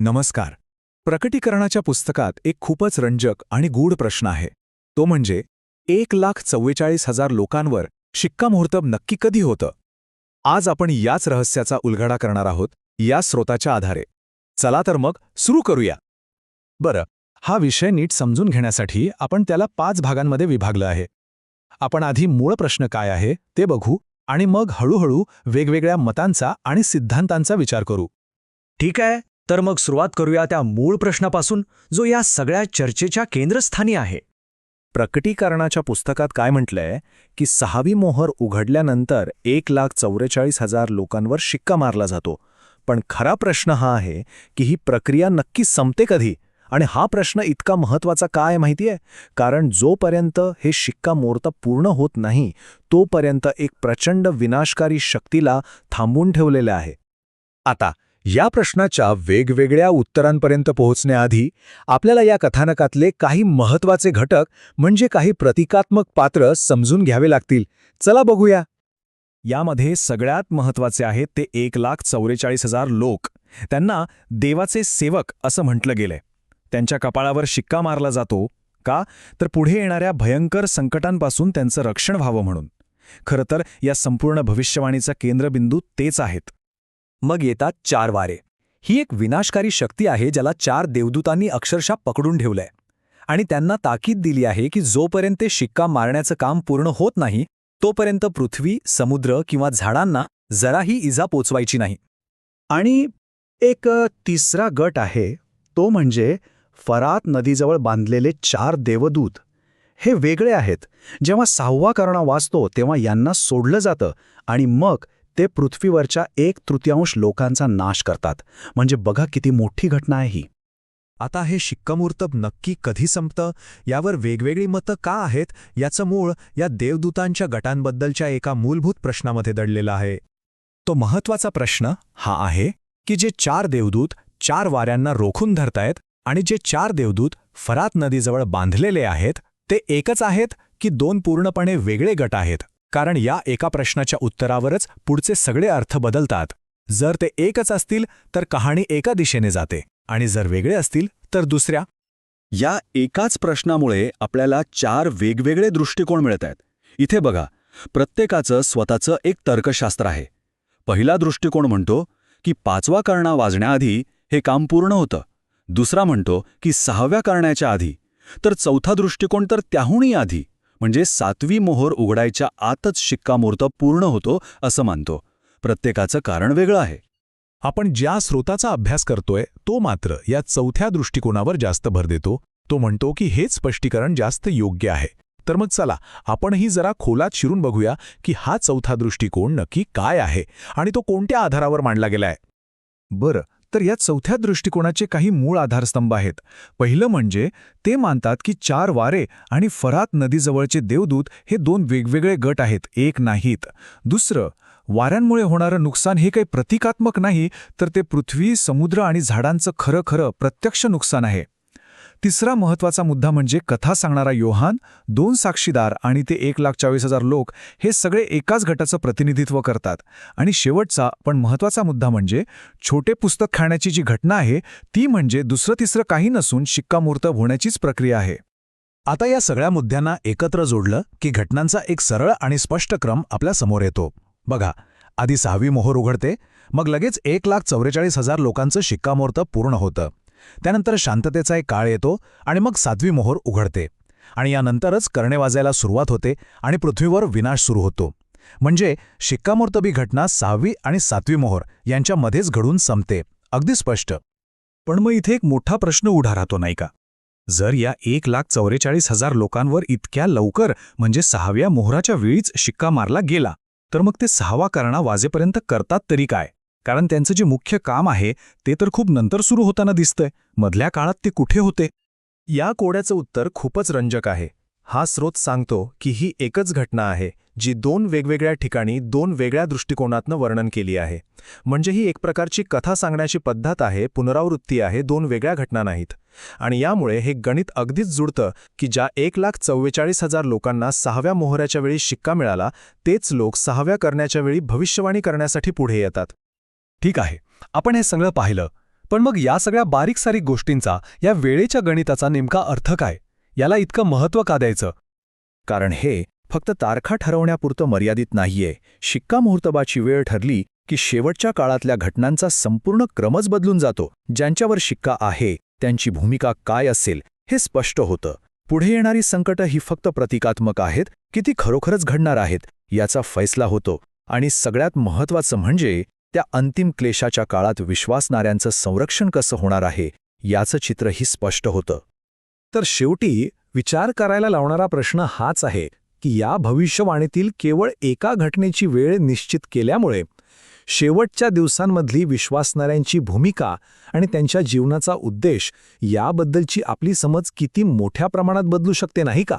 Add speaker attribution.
Speaker 1: नमस्कार. प्रकटीकरणाच्या पुस्तकात एक खूपच रंजक आणि गूढ प्रश्न आहे. तो म्हणजे 1,44,000 लोकांवर शिक्कामोर्तब नक्की कधी होतं? आज आपण याच रहस्याचा उलगडा करणार आहोत, या स्रोताच्या आधारे. चला तर मग सुरू करूया. बरं, हा विषय नीट समजून घेण्यासाठी आपण त्याला 5 भागांमध्ये विभागलं आहे. आपण आधी मूळ प्रश्न काय आहे ते बघू आणि मग हळूहळू वेगवेगळ्या मतांचा आणि सिद्धांतांचा विचार करू.
Speaker 2: ठीक आहे, तर मग सुरुवात करूया त्या मूळ प्रश्नापासून, जो या सगळ्या चर्चेच्या केंद्रस्थानी आहे.
Speaker 1: प्रकटीकरणाच्या पुस्तकात काय म्हटलंय की 6वी मोहर उघडल्यानंतर 1,44,000 लोकांवर शिक्का मारला जातो. पण खरा प्रश्न हा आहे की ही प्रक्रिया नक्की संपते कधी? आणि हा प्रश्न इतका महत्त्वाचा का आहे माहितीये? कारण जोपर्यंत हे शिक्कामोर्तब पूर्ण होत नाही, तोपर्यंत एक प्रचंड विनाशकारी शक्तीला थांबून ठेवलेले आहे. आता या प्रश्नाच्या वेगवेगळ्या उत्तरांपर्यंत पोहोचण्याआधी आपल्याला या कथानकातले काही महत्त्वाचे घटक म्हणजे काही प्रतिकात्मक पात्र समजून घ्यावे लागतील. चला बघूया. यामध्ये सगळ्यात महत्त्वाचे आहेत ते 1,44,000 लोक. त्यांना देवाचे सेवक असं म्हटलं गेलंय. त्यांच्या कपाळावर शिक्का मारला जातो का? तर पुढे येणाऱ्या भयंकर संकटांपासून त्यांचं रक्षण व्हावं म्हणून. खरं तर या संपूर्ण भविष्यवाणीचा केंद्रबिंदू तेच आहेत.
Speaker 2: मग येतात 4 वारे. ही एक विनाशकारी शक्ती आहे ज्याला 4 देवदूतांनी अक्षरशः पकडून ठेवलंय. आणि त्यांना ताकीद दिली आहे की जोपर्यंत ते शिक्का मारण्याचं काम पूर्ण होत नाही, तोपर्यंत पृथ्वी, समुद्र किंवा झाडांना जराही इजा पोचवायची नाही.
Speaker 3: आणि एक तिसरा गट आहे, तो म्हणजे फरात नदीजवळ बांधलेले 4 देवदूत. हे वेगळे आहेत. जेव्हा 6वा करणा वाजतो तेव्हा यांना सोडलं जातं आणि मग ते पृथ्वीवरच्या 1/3 लोकांचा नाश करतात. म्हणजे बघा किती मोठी घटना आहे ही.
Speaker 1: आता हे शिक्कामोर्तब नक्की कधी संपतं यावर वेगवेगळी मतं का आहेत याचं मूळ या देवदूतांच्या गटांबद्दलच्या एका मूलभूत प्रश्नामध्ये दडलेला आहे. तो महत्त्वाचा प्रश्न हा आहे की जे 4 देवदूत 4 वाऱ्यांना रोखून धरतायत आणि जे 4 देवदूत फरात नदीजवळ बांधलेले आहेत, ते एकच आहेत की 2 पूर्णपणे वेगळे गट आहेत? कारण या एका प्रश्नाच्या उत्तरावरच पुढचे सगळे अर्थ बदलतात. जर ते एकच असतील तर कहाणी एका दिशेने जाते आणि जर वेगळे असतील तर दुसऱ्या.
Speaker 3: या एकाच प्रश्नामुळे आपल्याला 4 वेगवेगळे दृष्टिकोन मिळत आहेत. इथे बघा, प्रत्येकाचं स्वतःचं एक तर्कशास्त्र आहे. पहिला दृष्टिकोन म्हणतो की 5वा करणा वाजण्याआधी हे काम पूर्ण होतं. दुसरा म्हणतो की 6व्या करण्याच्या आधी. तर चौथा दृष्टिकोन तर त्याहूनही आधी, म्हणजे 7वी मोहर उघडायच्या आतच शिक्कामोर्तब पूर्ण होतो असं मानतो. प्रत्येकाचं कारण वेगळं आहे.
Speaker 1: आपण ज्या स्रोताचा अभ्यास करतोय तो मात्र या चौथ्या दृष्टिकोनावर जास्त भर देतो. तो म्हणतो की हेच स्पष्टीकरण जास्त योग्य आहे. तर मग चला आपणही जरा खोलात शिरून बघूया की हा चौथा दृष्टिकोन नक्की काय आहे आणि तो कोणत्या आधारावर मांडला गेलाय. बरं, तर या चौथ्या दृष्टिकोनाचे काही मूळ आधारस्तंभ आहेत. पहिलं म्हणजे ते मानतात की 4 वारे आणि फरात नदीजवळचे देवदूत हे 2 वेगवेगळे गट आहेत, एक नाहीत. दुसरं, वाऱ्यांमुळे होणारं नुकसान हे काही प्रतिकात्मक नाही, तर ते पृथ्वी, समुद्र आणि झाडांचं खरं प्रत्यक्ष नुकसान आहे. तिसरा महत्त्वाचा मुद्दा म्हणजे कथा सांगणारा योहान, 2 साक्षीदार आणि ते 1,44,000 लोक हे सगळे एकाच गटाचं प्रतिनिधित्व करतात. आणि शेवटचा पण महत्त्वाचा मुद्दा म्हणजे छोटे पुस्तक खाण्याची जी घटना आहे ती म्हणजे दुसरं तिसरं काही नसून शिक्कामोर्तब होण्याचीच प्रक्रिया आहे. आता या सगळ्या मुद्द्यांना एकत्र जोडलं की घटनांचा एक सरळ आणि स्पष्ट क्रम आपल्या समोर येतो. बघा, आधी 6वी मोहर उघडते, मग लगेच 1,44,000 लोकांचं शिक्कामोर्तब पूर्ण होतं. त्यानंतर शांततेचा एक काळ येतो आणि मग 7वी मोहर उघडते आणि यानंतरच करणे वाजायला सुरुवात होते आणि पृथ्वीवर विनाश सुरू होतो. म्हणजे शिक्कामोर्तबी घटना 6वी आणि 7वी मोहर यांच्यामध्येच घडून संपते. अगदी स्पष्ट. पण मग इथे एक मोठा प्रश्न उभा राहतो नाही का? जर या 1,44,000 लोकांवर इतक्या लवकर म्हणजे 6व्या मोहराच्या वेळीच शिक्का मारला गेला, तर मग ते 6वा करणा वाजेपर्यंत करतात तरी काय? कारण त्यांचं जे मुख्य काम आहे ते तर खूप नंतर सुरू होताना दिसतंय. मधल्या काळात ते कुठे होते? या कोड्याचं उत्तर खूपच रंजक आहे. हा स्रोत सांगतो की ही एकच घटना आहे जी 2 वेगवेगळ्या ठिकाणी 2 वेगळ्या दृष्टिकोनातनं वर्णन केली आहे. म्हणजे ही एक प्रकारची कथा सांगण्याची पद्धत आहे, पुनरावृत्ती आहे, 2 वेगळ्या घटना नाहीत. आणि यामुळे हे गणित अगदीच जुळतं की ज्या 1,44,000 लोकांना 6व्या मोहराच्या वेळी शिक्का मिळाला, तेच लोक 6व्या करण्याच्या वेळी भविष्यवाणी करण्यासाठी पुढे येतात. ठीक आहे, आपण हे सगळं पाहिलं.
Speaker 2: पण मग या सगळ्या बारीक सारीक गोष्टींचा, या वेळेच्या गणिताचा नेमका अर्थ काय? याला इतकं महत्त्व का द्यायचं?
Speaker 1: कारण हे फक्त तारखा ठरवण्यापुरतं मर्यादित नाहीये. शिक्कामुहूर्तबाची वेळ ठरली की शेवटच्या काळातल्या घटनांचा संपूर्ण क्रमच बदलून जातो. ज्यांच्यावर शिक्का आहे त्यांची भूमिका काय असेल हे स्पष्ट होतं. पुढे येणारी संकटं ही फक्त प्रतिकात्मक आहेत की ती खरोखरच घडणार आहेत याचा फैसला होतो. आणि सगळ्यात महत्त्वाचं म्हणजे त्या अंतिम क्लेशाच्या काळात विश्वासणाऱ्यांचं संरक्षण कसं होणार आहे याचं चित्रही स्पष्ट होतं.
Speaker 2: तर शेवटी विचार करायला लावणारा प्रश्न हाच आहे की या भविष्यवाणीतील केवळ एका घटनेची वेळ निश्चित केल्यामुळे शेवटच्या दिवसांमधली विश्वासणाऱ्यांची भूमिका आणि त्यांच्या जीवनाचा उद्देश याबद्दलची आपली समज किती मोठ्या प्रमाणात बदलू शकते नाही का?